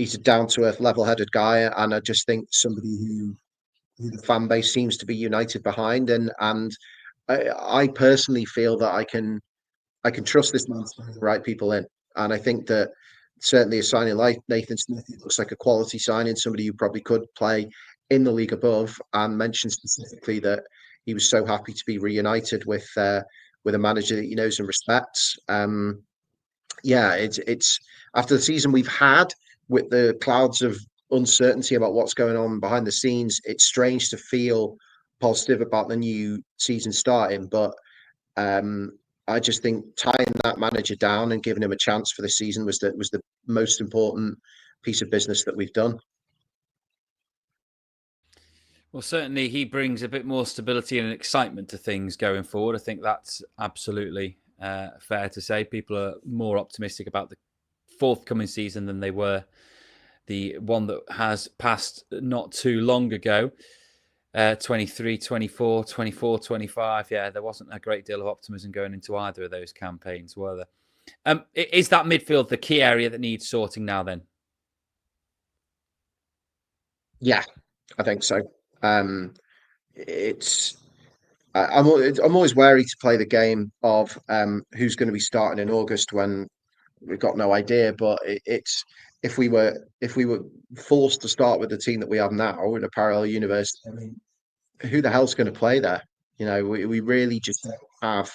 he's a down-to-earth, level-headed guy, and I just think somebody who the fan base seems to be united behind. And I personally feel that I can trust this man to bring the right people in, and I think that certainly a signing like Nathan Smith, it looks like a quality signing, somebody who probably could play in the league above, and mentioned specifically that he was so happy to be reunited with a manager that he knows and respects. Yeah, it's after the season we've had with the clouds of uncertainty about what's going on behind the scenes. It's strange to feel positive about the new season starting, but um, I just think tying that manager down and giving him a chance for the season was the most important piece of business that we've done. Well, certainly he brings a bit more stability and excitement to things going forward. I think that's absolutely fair to say. People are more optimistic about the forthcoming season than they were the one that has passed not too long ago. 23, 24, 24, 25. Yeah, there wasn't a great deal of optimism going into either of those campaigns, were there? Is that midfield the key area that needs sorting now then? Yeah, I think so. It's I'm always wary to play the game of who's going to be starting in August when we've got no idea. But it's if we were forced to start with the team that we have now in a parallel universe, I mean, who the hell's going to play there? We really just don't have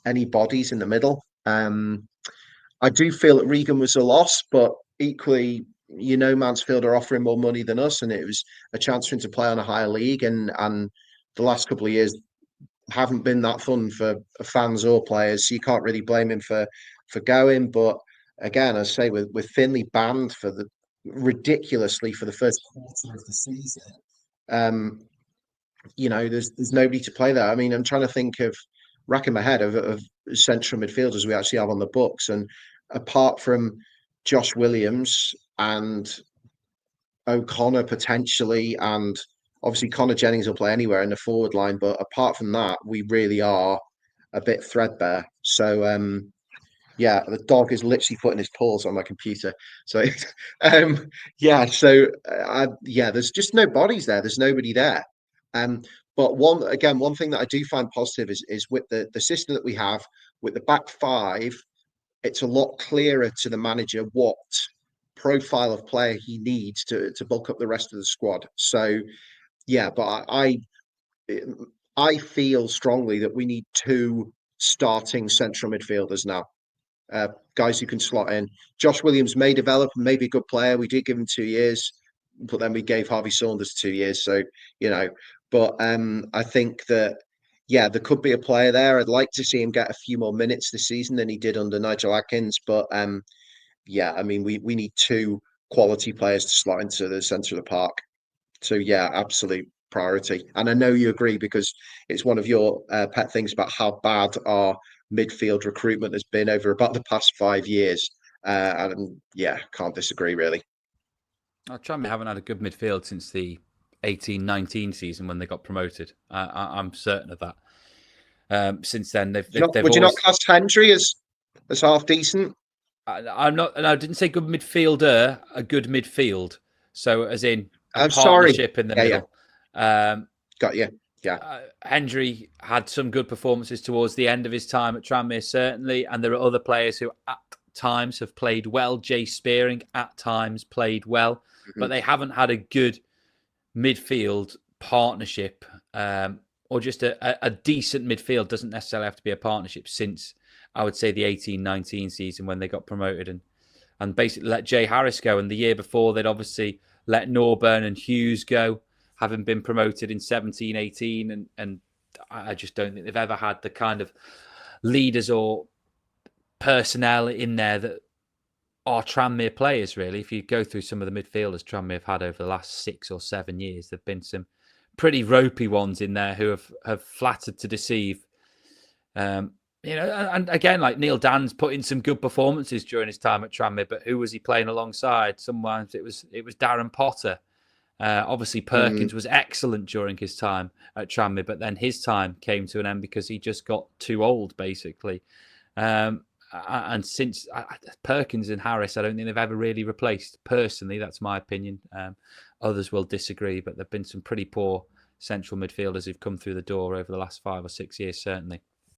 any bodies in the middle. I do feel that Regan was a loss, but equally, Mansfield are offering more money than us, and it was a chance for him to play on a higher league. And the last couple of years haven't been that fun for fans or players, so you can't really blame him for going. But again, I say we're thinly banned for the ridiculously for the first quarter of the season. Um, there's nobody to play there. I mean, I'm trying to think of racking my head of central midfielders we actually have on the books, and apart from Josh Williams and O'Connor potentially, and obviously Connor Jennings will play anywhere in the forward line, but apart from that, we really are a bit threadbare. So yeah, the dog is literally putting his paws on my computer. So yeah, so yeah, there's just no bodies there. There's nobody there. Um, but one thing that I do find positive is with the system that we have with the back five, it's a lot clearer to the manager what profile of player he needs to bulk up the rest of the squad. So yeah, but I feel strongly that we need two starting central midfielders now, guys who can slot in. Josh Williams may develop and may be a good player. We did give him 2 years, but then we gave Harvey Saunders 2 years. So, you know, but I think that, yeah, there could be a player there. I'd like to see him get a few more minutes this season than he did under Nigel Atkins. But yeah, I mean, we need two quality players to slot into the centre of the park. So, yeah, absolute priority. And I know you agree because it's one of your pet things about how bad our midfield recruitment has been over about the past 5 years. And yeah, can't disagree really. Tranmere haven't had a good midfield since the 18-19 season when they got promoted. I'm certain of that. Since then, Would you not class Hendry as half decent? I'm not. And I didn't say good midfielder. A good midfield. So as in a I'm sorry. partnership in the middle. Yeah. Got you. Yeah. Hendry had some good performances towards the end of his time at Tranmere, certainly, and there are other players who at times have played well. Jay Spearing at times played well, but they haven't had a good midfield partnership or just a decent midfield. Doesn't necessarily have to be a partnership since, I would say, the 18-19 season when they got promoted and basically let Jay Harris go. And the year before, they'd obviously let Norburn and Hughes go, having been promoted in 17-18. And I just don't think they've ever had the kind of leaders or personnel in there that are Tranmere players, really. If you go through some of the midfielders Tranmere have had over the last 6 or 7 years, there have been some pretty ropey ones in there who have flattered to deceive. And again, like Neil Dan's put in some good performances during his time at Tranmere, but who was he playing alongside? Sometimes it was Darren Potter. Obviously, Perkins was excellent during his time at Tranmere, but then his time came to an end because he just got too old, basically. And And since Perkins and Harris, I don't think they've ever really replaced. Personally, that's my opinion. Others will disagree, but there've been some pretty poor central midfielders who've come through the door over the last 5 or 6 years, certainly.